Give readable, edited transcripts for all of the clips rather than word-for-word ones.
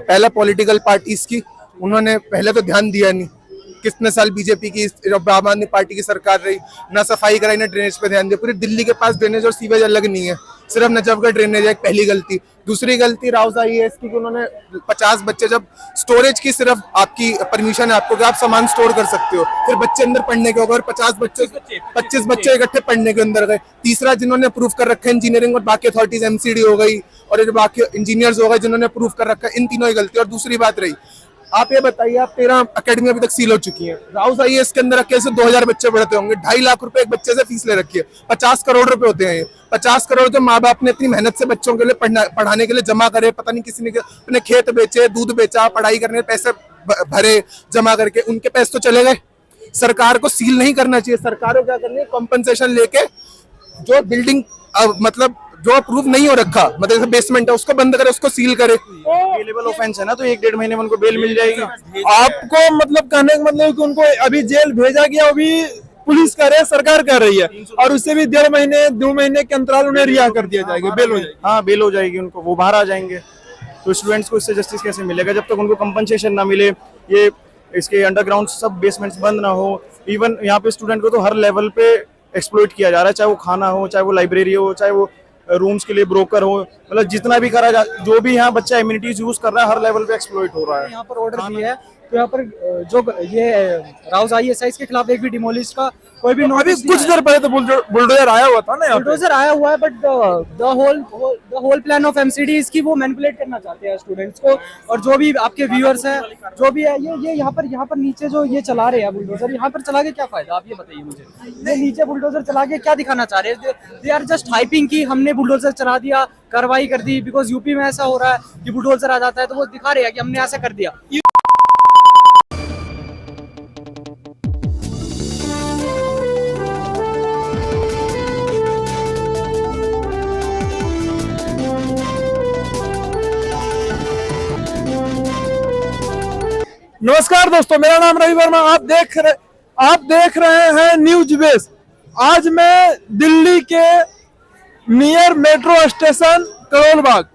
पहला political parties की उन्होंने पहले तो ध्यान दिया नहीं। कितने साल बीजेपी की आम आदमी पार्टी की सरकार रही, ना सफाई कराई ना ड्रेनेज पे ध्यान दिया। पूरी दिल्ली के पास ड्रेनेज और सीवेज अलग नहीं है, सिर्फ नजफगढ़ ड्रेनेज है। पहली गलती। दूसरी गलती राउत आईएएस की, उन्होंने 50 बच्चे, जब स्टोरेज की सिर्फ आपकी परमिशन है आपको कि आप सामान स्टोर कर सकते हो, फिर बच्चे अंदर पढ़ने के होगा, 25 बच्चे इकट्ठे पढ़ने के अंदर गए। तीसरा, जिन्होंने अप्रूव कर रखा है इंजीनियरिंग और बाकी अथॉरिटीज, एमसीडी हो गई और जो बाकी इंजीनियर्स हो गए जिन्होंने अप्रूव कर रखा है, इन तीनों ही गलती। और दूसरी बात रही, आप ये बताइए, आप 13 अकेडमी अभी तक सील हो चुकी हैं। राउस आईएएस के अंदर अकेले से 2000 बच्चे पढ़ते होंगे, 2.5 लाख रुपए एक बच्चे से फीस ले रखी है। 50 करोड़ रुपए होते हैं ये। 50 करोड़ जो माँ बाप ने इतनी मेहनत से बच्चों के लिए पढ़ाने के लिए जमा करे, पता नहीं किसी ने अपने खेत बेचे, दूध बेचा, पढ़ाई करने पैसे भरे जमा करके, उनके पैसे तो चले गए। सरकार को सील नहीं करना चाहिए। सरकार को क्या करनी है, कॉम्पनसेशन लेके जो बिल्डिंग मतलब जो अप्रूव नहीं हो रखा, मतलब बेसमेंट है, उसको बंद करे, उसको सील करे। बेलेबल ऑफेंस है ना, तो 1-1.5 महीने में उनको बेल मिल जाएगी। आपको मतलब कहने का मतलब कि उनको अभी जेल भेजा गया, अभी पुलिस कर रही है, सरकार कर रही है, और उससे भी 1.5 महीने के अंतराल उन्हें रिहा कर दिया जाएगा, बेल हो जाएगी। हाँ, बेल हो जाएगी उनको, वो बाहर आ जाएंगे। तो स्टूडेंट्स को इससे जस्टिस कैसे मिलेगा जब तक उनको कंपनसेशन ना मिले, ये इसके अंडरग्राउंड सब बेसमेंट्स बंद ना हो। इवन यहाँ पे स्टूडेंट को तो हर लेवल पे एक्सप्लॉइट किया जा रहा है, चाहे वो खाना हो, चाहे वो लाइब्रेरी हो, चाहे वो रूम्स के लिए ब्रोकर हो, मतलब जितना भी करा जा, जो भी यहाँ बच्चा एमिनिटीज यूज कर रहा है, हर लेवल पे एक्सप्लॉइट हो रहा है। यहाँ पर ऑर्डर दिया है, तो यहाँ पर जो ये राउस आईएएस के खिलाफ एक भी डिमोलिश का कोई भी अभी कुछ देर पहले तो बुलडोजर आया हुआ था ना, बुलडोजर आया हुआ है, but the whole plan of MCD इसकी वो मैनिपुलेट करना चाहते हैं स्टूडेंट्स को। और जो भी आपके व्यूअर्स हैं, जो भी है, ये यहाँ पर नीचे जो ये चला रहे हैं बुलडोजर, यहाँ पर चला के क्या फायदा, आप ये बताइए मुझे। ये नीचे बुलडोजर चला के क्या दिखाना चाह रहे हैं? दे आर जस्ट हाइपिंग की हमने बुलडोजर चला दिया, कार्रवाई कर दी, बिकॉज यूपी में ऐसा हो रहा है कि बुलडोजर आ जाता है तो वो दिखा रहे हैं कि हमने ऐसा कर दिया। नमस्कार दोस्तों, मेरा नाम रवि वर्मा। आप देख रहे हैं न्यूज बेस। आज मैं दिल्ली के near metro station Karol Bagh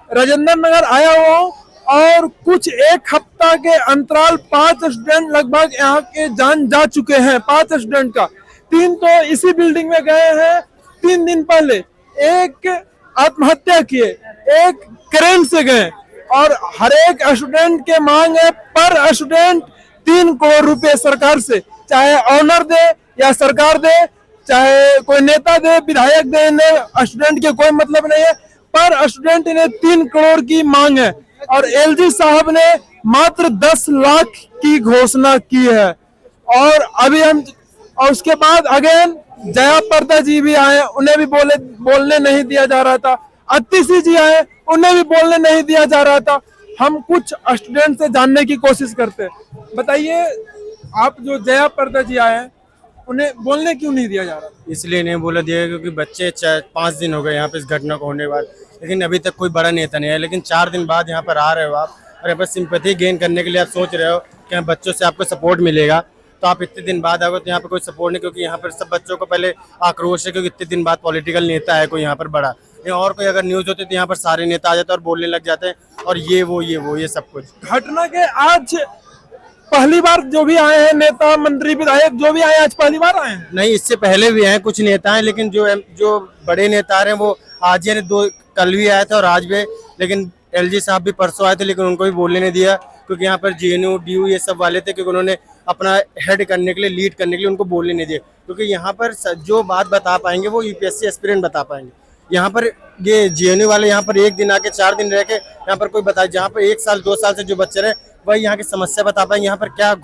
Rajendra Nagar आया हुआ हूँ, और कुछ एक हफ्ता के अंतराल 5 स्टूडेंट लगभग यहाँ के जान जा चुके हैं। 5 स्टूडेंट का 3 तो इसी बिल्डिंग में गए हैं 3 दिन पहले, एक आत्महत्या किए, एक क्रेन से गए, और हर एक स्टूडेंट के मांग है पर स्टूडेंट 3 करोड़ रुपए सरकार से, चाहे ऑनर दे या सरकार दे, चाहे कोई नेता दे, विधायक दे, स्टूडेंट के कोई मतलब नहीं है। पर स्टूडेंट ने 3 करोड़ की मांग है, और एलजी साहब ने मात्र 10 लाख की घोषणा की है। और अभी हम, और उसके बाद अगेन जया प्रदा जी भी आए, उन्हें भी बोलने नहीं दिया जा रहा था। अतिशी जी आए, उन्हें भी बोलने नहीं दिया जा रहा था। हम कुछ स्टूडेंट से जानने की कोशिश करते हैं। बताइए, आप जो जया प्रदा जी आए हैं, उन्हें बोलने क्यों नहीं दिया जा रहा? इसलिए नहीं बोला दिया क्योंकि बच्चे 5 दिन हो गए यहाँ पे इस घटना को होने के बाद, लेकिन अभी तक कोई बड़ा नेता नहीं है। लेकिन 4 दिन बाद यहाँ पर आ रहे हो आप, और यहाँ पर सिंपैथी गेन करने के लिए आप सोच रहे हो कि यहाँ बच्चों से आपको सपोर्ट मिलेगा, तो आप इतने दिन बाद आओगे तो यहाँ पे कोई सपोर्ट नहीं, क्योंकि यहाँ पर सब बच्चों को पहले आक्रोश है, क्योंकि इतने दिन बाद पॉलिटिकल नेता है कोई यहाँ पर बड़ा। और कोई अगर न्यूज होती तो यहाँ पर सारे नेता आ जाते और बोलने लग जाते हैं, और ये सब कुछ। घटना के आज पहली बार जो भी आए हैं नेता, मंत्री, विधायक जो भी आए, आज पहली बार आए हैं? नहीं, इससे पहले भी हैं कुछ नेता हैं, लेकिन जो बड़े नेता हैं वो आज ही 2 कल भी आए थे और आज भी। लेकिन एलजी साहब भी परसों आए थे, लेकिन उनको भी बोलने नहीं दिया, क्योंकि यहाँ पर जेएनयू, डीयू ये सब वाले थे, क्योंकि उन्होंने अपना हेड करने के लिए, लीड करने के लिए उनको बोलने नहीं दिया। क्योंकि यहाँ पर जो बात बता पाएंगे वो यूपीएससी एस्पिरेंट बता पाएंगे। यहाँ पर ये जेएनयू वाले यहाँ पर 1 दिन आके 4 दिन रह के यहाँ पर कोई बताए, जहाँ पर 1 साल 2 साल से जो बच्चे रहे वही यहाँ की समस्या बता पाएंगे, यहाँ पर क्या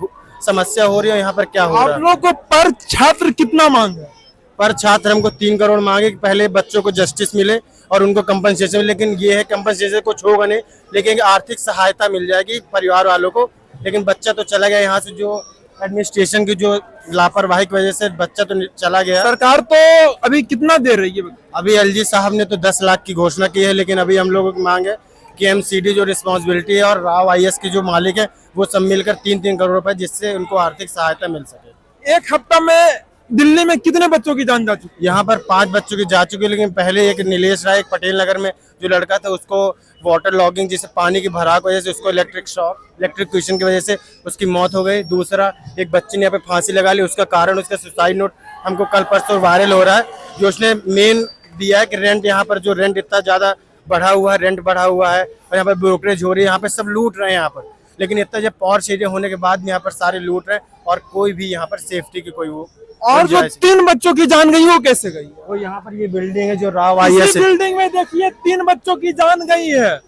समस्या हो रही है, यहाँ पर क्या हो रहा है। आप लोग को पर छात्र कितना मांग है? पर छात्र हमको 3 करोड़ मांगे कि पहले बच्चों को जस्टिस मिले और उनको कंपनसेशन मिले। लेकिन ये है कंपनसेशन कुछ होगा नहीं, लेकिन आर्थिक सहायता मिल जाएगी परिवार वालों को। लेकिन बच्चा तो चला गया यहाँ से, जो एडमिनिस्ट्रेशन की जो लापरवाही की वजह से बच्चा तो चला गया। सरकार तो अभी कितना दे रही है? अभी एलजी साहब ने तो 10 लाख की घोषणा की है, लेकिन अभी हम लोगों की मांग है कि एमसीडी जो रिस्पॉन्सिबिलिटी है और राव आईएएस की जो मालिक है वो सब मिलकर 3-3 करोड़ रुपए, जिससे उनको आर्थिक सहायता मिल सके। 1 हफ्ता में दिल्ली में कितने बच्चों की जान जा चुकी है? यहाँ पर 5 बच्चों की जा चुकी है, लेकिन पहले एक नीलेश राय एक पटेल नगर में जो लड़का था उसको वाटर लॉगिंग जिससे पानी की भराव की वजह से उसको इलेक्ट्रिक्यूशन की वजह से उसकी मौत हो गई। दूसरा एक बच्चे ने यहाँ पे फांसी लगा ली, उसका कारण उसका सुसाइड नोट हमको कल परसों वायरल हो रहा है, जो उसने मेन दिया है कि रेंट यहाँ पर जो रेंट इतना ज़्यादा बढ़ा हुआ है, रेंट बढ़ा हुआ है और यहाँ पर ब्रोकरेज हो रही है, यहाँ पर सब लूट रहे हैं यहाँ पर। लेकिन इतना जब पॉश एरिया होने के बाद यहाँ पर सारे लूट रहे हैं और कोई भी यहाँ पर सेफ्टी की कोई वो और जो 3 बच्चों की जान गई वो कैसे गई है? वो यहाँ पर ये बिल्डिंग है जो राव आई इसी बिल्डिंग में देखिए 3 बच्चों की जान गई है।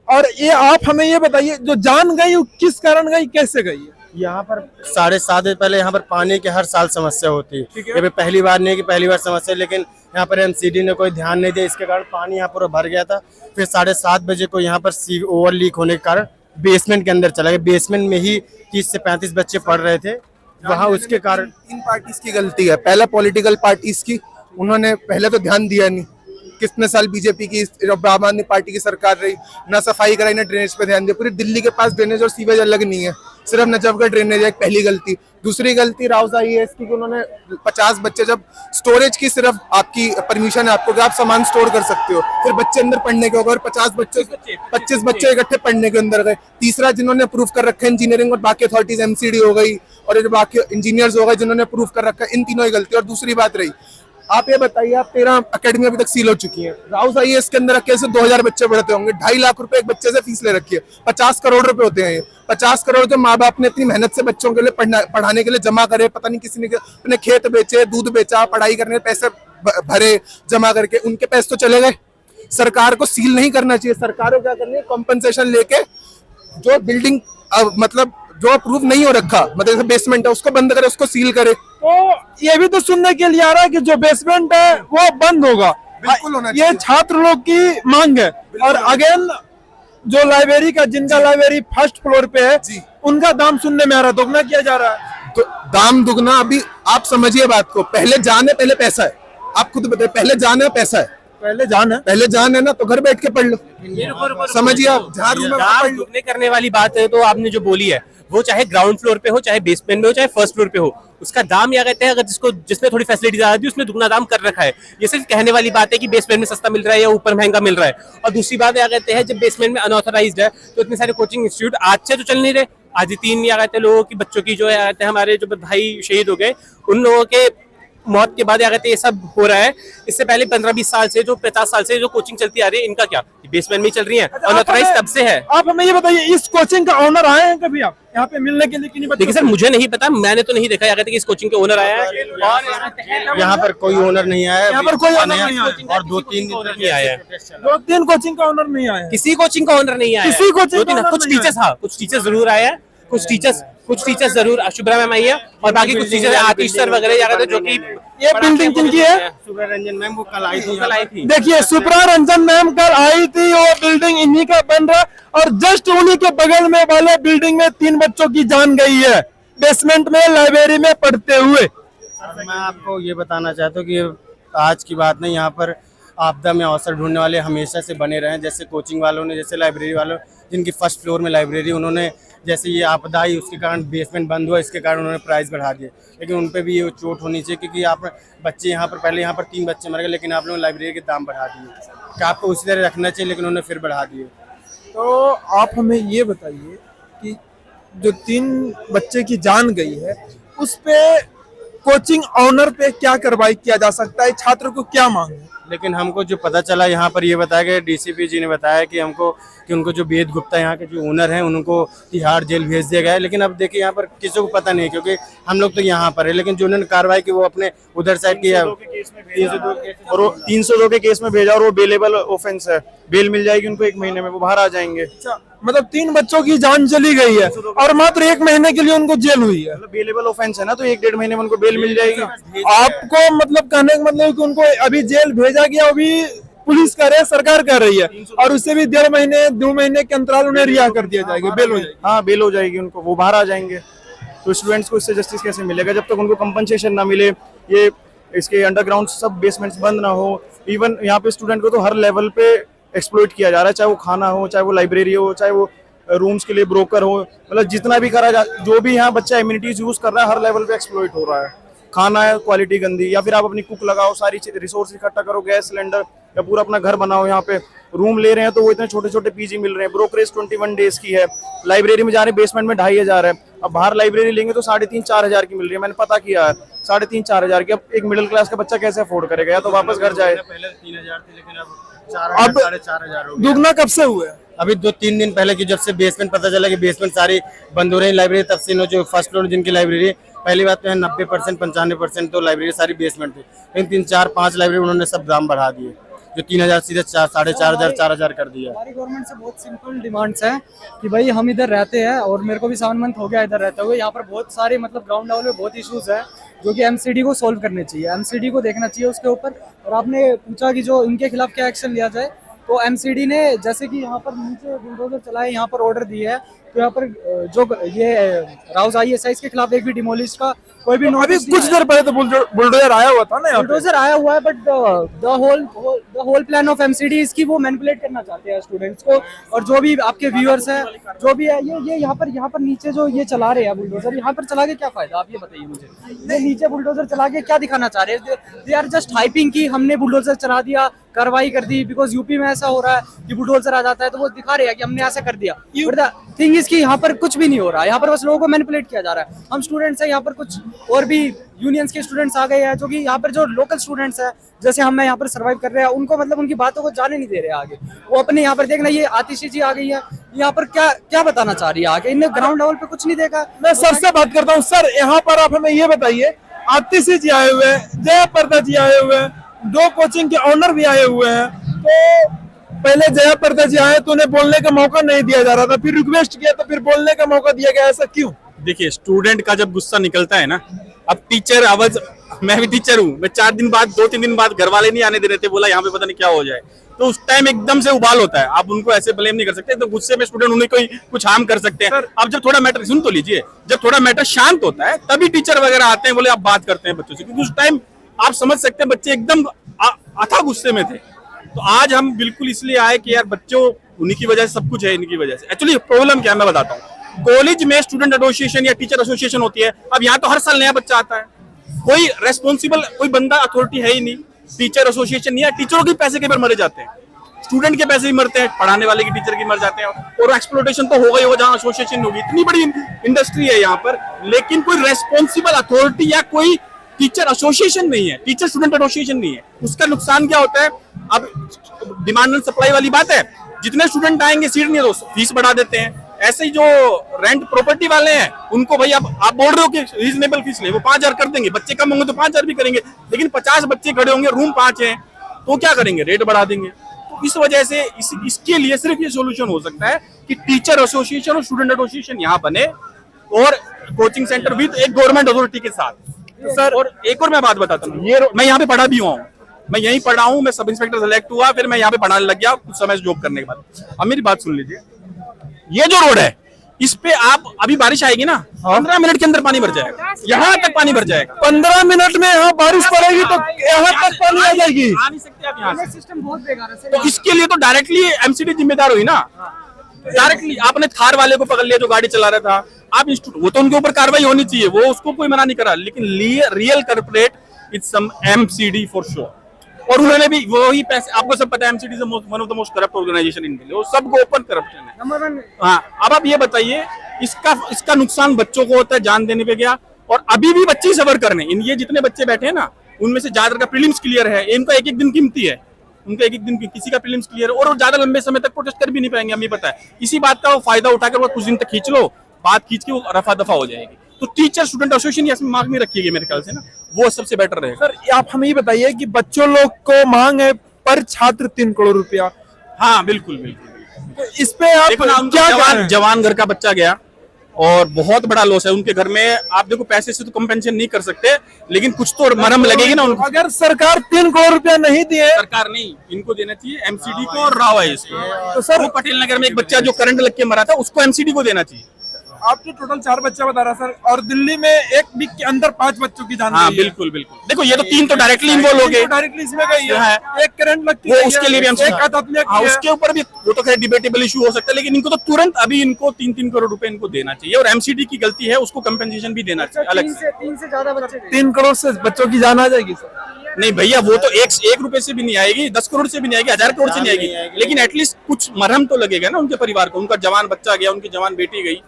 और ये आप हमें ये बताइए, जो जान गई वो किस कारण गई, कैसे गई है? यहाँ पर 7.5 दिन पहले यहाँ पर पानी की हर साल समस्या होती है, ये पहली बार नहीं कि पहली बार समस्या, लेकिन यहाँ पर एमसीडी ने कोई ध्यान नहीं दिया, इसके कारण पानी यहाँ पूरा भर गया था। फिर 7:30 बजे को यहाँ पर ओवर लीक होने के कारण बेसमेंट के अंदर चला गया। बेसमेंट में ही 30 से 35 बच्चे पढ़ रहे थे वहाँ, उसके कारण 3 पार्टीज की गलती है। पहला पॉलिटिकल पार्टीज की, उन्होंने पहले तो ध्यान दिया नहीं। कितने साल बीजेपी की आम आदमी पार्टी की सरकार रही, ना सफाई कराई ना ड्रेनेज पे ध्यान दिया। पूरी दिल्ली के पास ड्रेनेज और सीवेज अलग नहीं है, सिर्फ नजफगढ़ ड्रेनेज है। एक पहली गलती। दूसरी गलती राउजा IAS की, उन्होंने 50 बच्चे, जब स्टोरेज की सिर्फ आपकी परमिशन है आपको कि आप सामान स्टोर कर सकते हो, फिर बच्चे अंदर पढ़ने के होगा और 25 बच्चे इकट्ठे पढ़ने के अंदर गए। तीसरा, जिन्होंने अप्रूव कर रखा है इंजीनियरिंग और बाकी अथॉरिटीज MCD हो गई और जो बाकी इंजीनियर्स हो गए जिन्होंने अप्रूव कर रखा है, इन तीनों की गलती। और दूसरी बात रही, आप ये बताइए, आप 13 अकेडमी अभी तक सील हो चुकी हैं, राउजा IAS के अंदर कैसे 2000 बच्चे पढ़ते होंगे, 2.5 लाख रुपए एक बच्चे से फीस ले रखी है। 50 करोड़ रुपए होते हैं ये। 50 करोड़ तो माँ बाप ने इतनी मेहनत से बच्चों के लिए पढ़ाने के लिए जमा करे, पता नहीं किसी ने अपने खेत बेचे, दूध बेचा, पढ़ाई करने के पैसे भरे जमा करके, उनके पैसे तो चले गए। सरकार को सील नहीं करना चाहिए, सरकार को क्या करनी है, कॉम्पनसेशन लेके जो बिल्डिंग मतलब जो अप्रूव नहीं हो रखा, मतलब बेसमेंट है उसको बंद करे, उसको सील करे। तो ये भी तो सुनने के लिए आ रहा है कि जो बेसमेंट है वो बंद होगा। बिल्कुल होना ये चाहिए। छात्र लोग की मांग है। और अगेन जो लाइब्रेरी का, जिनका लाइब्रेरी फर्स्ट फ्लोर पे है, उनका दाम सुनने में आ रहा है दोगुना किया जा रहा है। तो दाम दुगना, अभी आप समझिए बात को, पहले जान है पहले पैसा है। आप खुद बताइए, पहले जान है पैसा है, पहले जान है ना, तो घर बैठ के पढ़ लो। समझिए आप, जहाँ रूम दाम दुगने करने वाली बात है तो आपने जो बोली है, वो चाहे ग्राउंड फ्लोर पे हो, चाहे बेसमेंट में हो, चाहे फर्स्ट फ्लोर पे हो, उसका दाम या कहते हैं, अगर जिसने थोड़ी फैसिलिटी ज्यादा दी उसने दुगना दाम कर रखा है। ये सिर्फ कहने वाली बात है कि बेसमेंट में सस्ता मिल रहा है या ऊपर महंगा मिल रहा है। और दूसरी बात या कहते हैं, जब बेसमेंट में अनऑथराइज्ड है तो इतने सारे कोचिंग इंस्टीट्यूट आज से तो चल नहीं रहे। आज ही 3 या कहते हैं लोगों की, बच्चों की जो है कहते हैं, हमारे जो भाई शहीद हो गए, उन लोगों के मौत के बाद या कहते हैं ये सब हो रहा है। इससे पहले 15-20 साल से, जो 50 साल से जो कोचिंग चलती आ रही है, इनका क्या, बेसमेंट में चल रही है, अनऑथराइज तब से है। आप हमें ये बताइए, इस कोचिंग का ओनर आए हैं कभी आप यहाँ पे मिलने के लिए कि नहीं? देखिए सर, मुझे नहीं पता, मैंने तो नहीं देखा या कहते हैं कि इस कोचिंग के ओनर आया है, और यहाँ पर कोई ओनर नहीं आया, यहाँ पर कोई ओनर नहीं आया और 2-3 दिन तक नहीं आया है। 2-3 कोचिंग का ओनर नहीं आया है। किसी कोचिंग का ओनर नहीं आया है। किसी कोचिंग का ओनर कुछ नहीं टीचर्स, हाँ कुछ टीचर्स जरूर आए हैं, कुछ टीचर्स जरूर, शुभ्रा मैम आई है और बाकी कुछ टीचर्स आतिश सर वगैरह या कहते हैं, जो कि ये बिल्डिंग किनकी है? सुब्रा रंजन मैम वो कल आई थी। देखिए, सुप्रा रंजन मैम कल आई थी, वो बिल्डिंग इन्हीं का बन रहा और जस्ट उन्हीं के बगल में वाले बिल्डिंग में 3 बच्चों की जान गई है, बेसमेंट में लाइब्रेरी में पढ़ते हुए। मैं आपको ये बताना चाहता हूँ कि आज की बात नहीं, यहाँ पर आपदा में अवसर ढूंढने वाले हमेशा से बने रहे हैं। जैसे कोचिंग वालों ने, जैसे लाइब्रेरी वालों, जिनकी फर्स्ट फ्लोर में लाइब्रेरी, उन्होंने जैसे ये आपदा आई उसके कारण बेसमेंट बंद हुआ, इसके कारण उन्होंने प्राइस बढ़ा दिए। लेकिन उन पे भी ये चोट होनी चाहिए, क्योंकि आप बच्चे यहाँ पर, पहले यहाँ पर 3 बच्चे मर गए, लेकिन आप लोगों ने लाइब्रेरी के दाम बढ़ा दिए। कि आपको उसी तरह रखना चाहिए, लेकिन उन्होंने फिर बढ़ा दिए। तो आप हमें ये बताइए कि जो 3 बच्चे की जान गई है, उस पे कोचिंग ऑनर पे क्या कार्रवाई किया जा सकता है? छात्र को क्या मांग है? लेकिन हमको जो पता चला यहाँ पर ये बताया गया, DCP जी ने बताया कि हमको कि उनको जो वेद गुप्ता यहाँ के जो ओनर हैं उनको तिहाड़ जेल भेज दिया गया है। लेकिन अब देखिए यहाँ पर किसी को पता नहीं, क्योंकि हम लोग तो यहाँ पर है, लेकिन जो उन्होंने कार्रवाई की वो अपने उधर साइड की है। 302 के केस में भेजा और वो बेलेबल ऑफेंस है, बेल मिल जाएगी उनको 1 महीने में, वो बाहर आ जाएंगे। मतलब 3 बच्चों की जान चली गई है और मात्र 1 महीने के लिए उनको जेल हुई है। मतलब बेलेबल ऑफेंस है ना, तो 1-1.5 महीने में उनको बेल मिल जाएगी। आपको मतलब कहने का मतलब कि उनको अभी जेल भेजा गया, अभी पुलिस कह रही है, सरकार कह रही है, और उससे भी 1.5 महीने के अंतराल उन्हें रिहा कर दिया जाएगा, बेल हो जाएगी। हाँ, बेल हो जाएगी उनको, वो बाहर आ जाएंगे। तो स्टूडेंट्स को इससे जस्टिस कैसे मिलेगा जब तक उनको कंपनसेशन ना मिले, ये इसके अंडरग्राउंड सब बेसमेंट्स बंद ना हो। इवन यहाँ पे स्टूडेंट को तो हर लेवल पे एक्सप्लॉइट किया जा रहा है, चाहे वो खाना हो, चाहे वो लाइब्रेरी हो, चाहे वो रूम्स के लिए ब्रोकर हो, मतलब जितना भी करा जा, जो भी यहाँ बच्चा एमिनिटीज यूज कर रहा है, हर लेवल पे एक्सप्लॉइट हो रहा है। खाना है क्वालिटी गंदी, या फिर आप अपनी कुक लगाओ, सारी रिसोर्स इकट्ठा करो, गैस सिलेंडर, या पूरा अपना घर बनाओ। यहाँ पे रूम ले रहे हैं तो वो इतने छोटे छोटे पीजी मिल रहे हैं, ब्रोकरेज 21 डेज की है, लाइब्रेरी में जा रहे हैं बेसमेंट में 2500 है। अब बाहर लाइब्रेरी लेंगे तो 3,500-4 हजार की मिल रही है, मैंने पता किया है 3,500-4 हजार की। अब एक मिडिल क्लास का बच्चा कैसे अफोर्ड करेगा, या तो वापस घर जाए। पहले 3,000 थी, लेकिन अब 4,000 4,500 हो गया। दुगना कब से हुआ है? अभी 2-3 दिन पहले की, जब से बेसमेंट पता चला कि बेसमेंट सारी बंद हो रही है लाइब्रेरी, तब से जो फर्स्ट फ्लोर जिनकी लाइब्रेरी, पहली बात तो है 90% 95% तो लाइब्रेरी सारी बेसमेंट थी, लेकिन 3-4-5 लाइब्रेरी उन्होंने सब दाम बढ़ा दिए, जो 3,000 सीधे 4,500 4,000 कर दिया। हमारी गवर्नमेंट से बहुत सिंपल डिमांड्स हैं कि भाई हम इधर रहते हैं और मेरे को भी 7 मंथ हो गया इधर रहते हुए। यहाँ पर बहुत सारे मतलब ग्राउंड लेवल पे बहुत इश्यूज है जो कि एमसीडी को सॉल्व करने चाहिए, एमसीडी को देखना चाहिए उसके ऊपर। और आपने पूछा कि जो इनके खिलाफ क्या एक्शन लिया जाए, तो एमसीडी ने जैसे कि यहाँ पर नीचे बुलडोजर चलाए, यहाँ पर ऑर्डर दिए है, तो यहाँ पर जो ये राउज ISI के खिलाफ एक भी डिमोलिश का कोई भी अभी नोटिस कुछ देर पहले तो बुलडोजर आया हुआ था ना यहाँ पे। बुलडोजर आया हुआ है, but the whole plan of MCD इसकी वो मैनिपुलेट करना चाहते हैं स्टूडेंट्स को। और जो भी आपके व्यूअर्स हैं, जो भी है, ये यहाँ पर नीचे जो ये चला रहे हैं बुलडोजर, यहाँ पर चला के क्या फायदा, आप ये बताइए मुझे। ये नीचे बुलडोजर चला के क्या दिखाना चाह रहे हैं? दे आर जस्ट हाइपिंग की हमने बुलडोजर चला दिया, कार्रवाई कर दी, बिकॉज यूपी में ऐसा हो रहा है कि बुलडोजर आ जाता है तो वो दिखा रहे हैं कि हमने ऐसा कर दिया। बट द थिंग इज कि यहाँ पर कुछ भी नहीं हो रहा है, यहाँ पर बस लोगों को मैनिपुलेट किया जा रहा है। हम स्टूडेंट्स हैं, यहाँ पर कुछ और भी यूनियंस के स्टूडेंट्स आ गए हैं, जो कि यहाँ पर जो लोकल स्टूडेंट्स हैं, जैसे हम यहाँ पर सर्वाइव कर रहे हैं, उनको मतलब उनकी बातों को जाने नहीं दे रहे आगे। वो अपने यहाँ पर देखना, ये आतिशी जी आ गई है, यहाँ पर क्या क्या बताना चाह रही है आगे, इन्हें ग्राउंड लेवल पे कुछ नहीं देखा। मैं सर से बात करता हूँ। सर, यहाँ पर आप हमें ये बताइए, आतिशी जी आए हुए हैं, जयाप्रदा जी आए हुए हैं, 2 कोचिंग के ऑनर भी आए हुए हैं। तो पहले जयाप्रदा जी आए तो उन्हें बोलने का मौका नहीं दिया जा रहा था, फिर रिक्वेस्ट किया तो फिर बोलने का मौका दिया गया, ऐसा क्यों? देखिए, स्टूडेंट का जब गुस्सा निकलता है ना, अब टीचर आवाज, मैं भी टीचर हूँ, मैं 2-3 दिन बाद घर वाले नहीं आने दे रहे थे, बोला यहाँ पे पता नहीं क्या हो जाए, तो उस टाइम एकदम से उबाल होता है। आप उनको ऐसे ब्लेम नहीं कर सकते, तो गुस्से में स्टूडेंट उन्हें कोई कुछ हार्म कर सकते हैं। अब जब थोड़ा मैटर, सुन तो लीजिए, जब थोड़ा मैटर शांत होता है तभी टीचर वगैरह आते हैं, बोले आप बात करते हैं बच्चों से, क्योंकि उस टाइम आप समझ सकते हैं बच्चे एकदम अथाह गुस्से में थे। तो आज हम बिल्कुल इसलिए आए कि यार बच्चों, उन्हीं की वजह से सब कुछ है, इनकी वजह से। एक्चुअली प्रॉब्लम क्या है मैं बताता हूँ। कॉलेज में स्टूडेंट एसोसिएशन या टीचर एसोसिएशन होती है, अब यहाँ तो हर साल नया बच्चा आता है, कोई रेस्पॉन्सिबल कोई बंदा अथॉरिटी है ही नहीं, टीचर एसोसिएशन नहीं है। टीचरों के पैसे के बार मरे जाते हैं, स्टूडेंट के पैसे भी मरते हैं, पढ़ाने वाले की टीचर की मर जाते हैं, और एक्सप्लोटेशन तो होगा ही होगा जहाँ एसोसिएशन होगी। इतनी बड़ी इंडस्ट्री है यहाँ पर, लेकिन कोई रेस्पॉन्सिबल अथॉरिटी या कोई टीचर एसोसिएशन नहीं है, टीचर स्टूडेंट एसोसिएशन नहीं है। उसका नुकसान क्या होता है? अब डिमांड एंड सप्लाई वाली बात है, जितने स्टूडेंट आएंगे सीट नहीं तो फीस बढ़ा देते हैं। ऐसे ही जो रेंट प्रॉपर्टी वाले हैं, उनको भाई आप बोल रहे हो कि रीजनेबल फीस ले, वो 5,000 कर देंगे, बच्चे कम होंगे तो 5,000 भी करेंगे, लेकिन 50 बच्चे खड़े होंगे, रूम 5 हैं, तो क्या करेंगे? रेट बढ़ा देंगे। तो इस वजह से इसके लिए सिर्फ ये सोल्यूशन हो सकता है कि टीचर एसोसिएशन और स्टूडेंट एसोसिएशन यहाँ बने, और कोचिंग सेंटर विद एक गवर्नमेंट अथॉरिटी के साथ। सर, और एक और मैं बात बताता हूँ, मैं यहाँ पे पढ़ा भी हुआ हूँ, मैं यहीं पढ़ा हूँ, मैं सब इंस्पेक्टर सेलेक्ट हुआ, फिर मैं यहाँ पे पढ़ाने लग गया कुछ समय जॉब करने के बाद। अब मेरी बात सुन लीजिए, ये जो रोड है, इस पे आप अभी बारिश आएगी ना, 15 मिनट के अंदर पानी भर जाएगा, यहाँ तक पानी भर जाएगा। 15 मिनट में यहाँ बारिश पड़ेगी तो यहाँ तक पानी आ जाएगी। आ नहीं सकते आप यहाँ से। सिस्टम बहुत बेकार है। तो इसके लिए तो डायरेक्टली एमसीडी जिम्मेदार हुई ना, डायरेक्टली आपने थार वाले को पकड़ लिया जो गाड़ी चला रहा था, आप वो तो उनके ऊपर कार्रवाई होनी चाहिए, वो उसको कोई मना नहीं करा, लेकिन real culprit is some MCD for sure. और उन्होंने भी वही पैसे, आपको सब पता है MCD is one of the most corrupt organisation in India, वो सबको ओपन करप्शन है। नंबर 1। हाँ, अब आप ये बताइए, इसका नुकसान बच्चों को होता है, जान देने पे गया, और अभी भी बच्चे सफर कर रहे हैं। ये जितने बच्चे बैठे हैं ना, उनमें से ज्यादा का प्रीलिम्स क्लियर है, इनका एक दिन कीमती है, उनका एक दिन किसी का प्रीलिम्स क्लियर है, और ज्यादा लंबे समय तक प्रोटेस्ट कर भी नहीं पाएंगे, हमें पता है। इसी बात का वो फायदा उठाकर वो कुछ दिन तक खींच लो, बात खींच के वो रफा दफा हो जाएगी। तो टीचर स्टूडेंट एसोसिएशन इसमें मांग नहीं रखी है मेरे ख्याल से ना, वो सबसे बेटर रहेगा। सर, आप हमें ये बताइए कि बच्चों लोग को मांग है पर छात्र 3 करोड़ रुपया। हाँ बिल्कुल बिल्कुल। तो इस पे आप देखो ना, क्या जवान घर का बच्चा गया और बहुत बड़ा लॉस है उनके घर में। आप देखो, पैसे से तो कंपेंसेशन नहीं कर सकते, लेकिन कुछ तो मरहम लगेगी ना उनको। अगर सरकार 3 करोड़ रुपया नहीं दिए, सरकार नहीं, इनको देना चाहिए एमसीडी को और राव है इसको। तो सर वो पटेल नगर में एक बच्चा जो करंट लग के मरा था, उसको एमसीडी को देना चाहिए। आप तो टोटल 4 बच्चे बता रहा सर, और दिल्ली में एक वीक के अंदर 5 बच्चों की जान हाँ गई है। बिल्कुल बिल्कुल। देखो ये तो 3 तो डायरेक्टली इन्वॉल्व हो गए, डायरेक्टली इसमें गई है, है। एक करंट लगती वो है, उसके लिए भी हम एक आत्महत्या की हाँ, है। उसके ऊपर भी वो तो खैर डिबेटेबल इशू हो सकता है, लेकिन इनको तो तुरंत अभी इनको 3-3 करोड़ रुपए इनको देना चाहिए, और एमसीडी की गलती है उसको कंपेंसेशन भी देना चाहिए अलग से। 3 से ज्यादा बच्चे गए। 3 करोड़ से बच्चों की जान आ जाएगी सर। नहीं भैया वो तो एक रुपए से भी नहीं आएगी, 10 करोड़ से भी नहीं आएगी, 1000 करोड़ से नहीं आएगी, लेकिन एटलीस्ट कुछ मरहम तो लगेगा ना उनके परिवार को। उनका जवान बच्चा गया, उनकी जवान बेटी गई,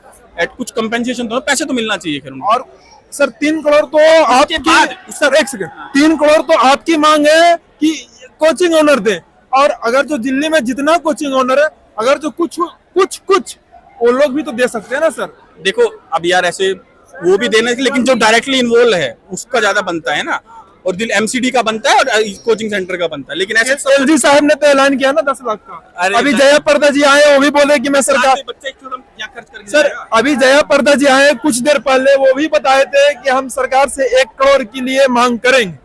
कुछ कंपेंसेशन तो पैसे तो मिलना चाहिए फिर उनको। और सर 3 करोड़ तो आपके बाद- सर एक सेकंड, 3 करोड़ तो आपकी मांग है कि कोचिंग ओनर दे, और अगर जो दिल्ली में जितना कोचिंग ओनर है, अगर जो कुछ वो लोग भी तो दे सकते हैं ना सर। देखो अब यार ऐसे वो भी देना चाहिए, लेकिन जो डायरेक्टली इन्वॉल्व है उसका ज्यादा बनता है ना, और दिल एमसीडी का बनता है और कोचिंग सेंटर का बनता है, लेकिन ऐसे एलजी साहब ने तो ऐलान किया ना 10 लाख का। अरे अभी सर- जया पर्दा जी आए, वो भी बोले कि मैं सरकार, बच्चे यहाँ खर्च करके सर जाएगा। अभी जया पर्दा जी आए कुछ देर पहले, वो भी बताए थे कि हम सरकार से 1 करोड़ के लिए मांग करेंगे।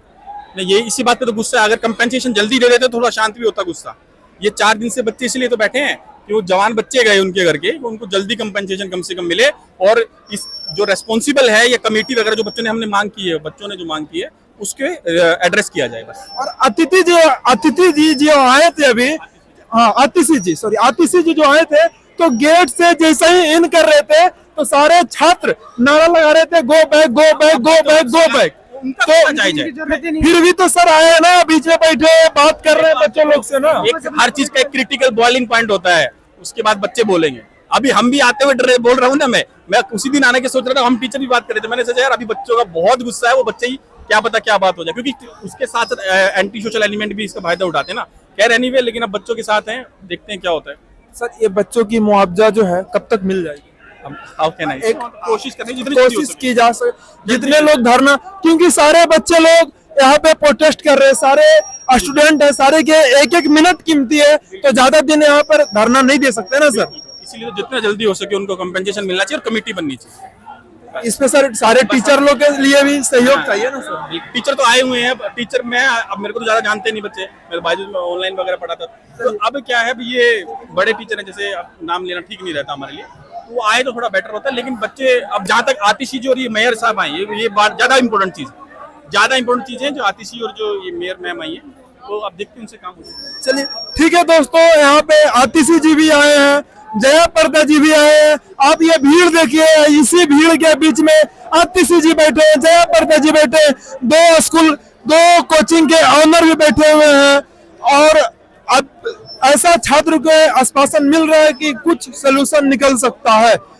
नहीं ये इसी बात पे तो गुस्सा है, अगर कंपेंसेशन जल्दी दे देते तो थोड़ा शांत भी होता गुस्सा। ये 4 दिन से बच्चे इसलिए तो बैठे हैं कि वो जवान बच्चे गए उनके घर के, उनको जल्दी कंपेंसेशन कम से कम मिले, और इस जो रेस्पॉन्सिबल है या कमेटी वगैरह जो बच्चों ने हमने मांग की है, बच्चों ने जो मांग की है उसके एड्रेस किया जाए बस। और अतिथि जी जो आए थे अभी, हाँ आतिशी जी जो आए थे, तो गेट से जैसे ही इन कर रहे थे तो सारे छात्र नारा लगा रहे थे, go back go back go back go back. उनका तो तो जायज है। जरूरत ही नहीं। फिर भी तो सर आए ना, बीच में बैठे बात कर रहे हैं बच्चों लोग से ना। एक हर चीज का एक क्रिटिकल बॉइलिंग पॉइंट होता है, उसके बाद बच्चे बोलेंगे। अभी हम भी आते हुए बोल रहा हूँ ना, मैं उसी दिन आने के सोच रहा था, हम टीचर भी बात कर रहे थे, मैंने सोचा यार अभी बच्चों का बहुत गुस्सा है, वो बच्चे ही क्या पता क्या बात हो जाए, क्योंकि उसके साथ एंटी सोशल एलिमेंट भी इसका फायदा उठाते हैं ना। खैर एनीवे, लेकिन अब बच्चों के साथ हैं, देखते हैं क्या होता है। सर ये बच्चों की मुआवजा जो है कब तक मिल जाएगी? हाउ कैन आई, कोशिश करते हैं जितनी जल्दी हो कोशिश सके। की जा सके, जितने लोग धरना, क्योंकि सारे बच्चे लोग यहाँ पे प्रोटेस्ट कर रहे हैं, सारे स्टूडेंट है, सारे के 1-1 मिनट कीमती है, तो ज्यादा दिन यहाँ पर धरना नहीं दे सकते ना सर। इसीलिए जितना जल्दी हो सके उनको कंपेंसेशन मिलना चाहिए और कमेटी बननी चाहिए। इसमें सर सारे टीचर लोग के लिए भी सहयोग चाहिए ना सर। टीचर तो आए हुए हैं, टीचर मैं अब मेरे को तो ज्यादा जानते नहीं बच्चे, मेरे बाजू में ऑनलाइन वगैरह पढ़ाता, तो अब क्या है ये बड़े टीचर हैं, जैसे अब नाम लेना ठीक नहीं रहता हमारे लिए, तो वो आए तो थोड़ा बेटर होता है, लेकिन बच्चे अब जहाँ तक आतिशी जी और ये मेयर साहब आए, ये बात ज्यादा इंपॉर्टेंट चीज है, जो आतिशी और जो ये मेयर मैम आई है, तो अब देखते हैं उनसे काम होगा। चलिए ठीक है दोस्तों, यहाँ पे आतिशी जी भी आए हैं, जया पर्दा जी भी आए हैं। आप ये भीड़ देखिए, इसी भीड़ के बीच में आतिशी जी बैठे हैं, जया पर्दा जी बैठे हैं, 2 कोचिंग के ऑनर भी बैठे हुए हैं, और अब ऐसा छात्र को आश्वासन मिल रहा है कि कुछ सोल्यूशन निकल सकता है।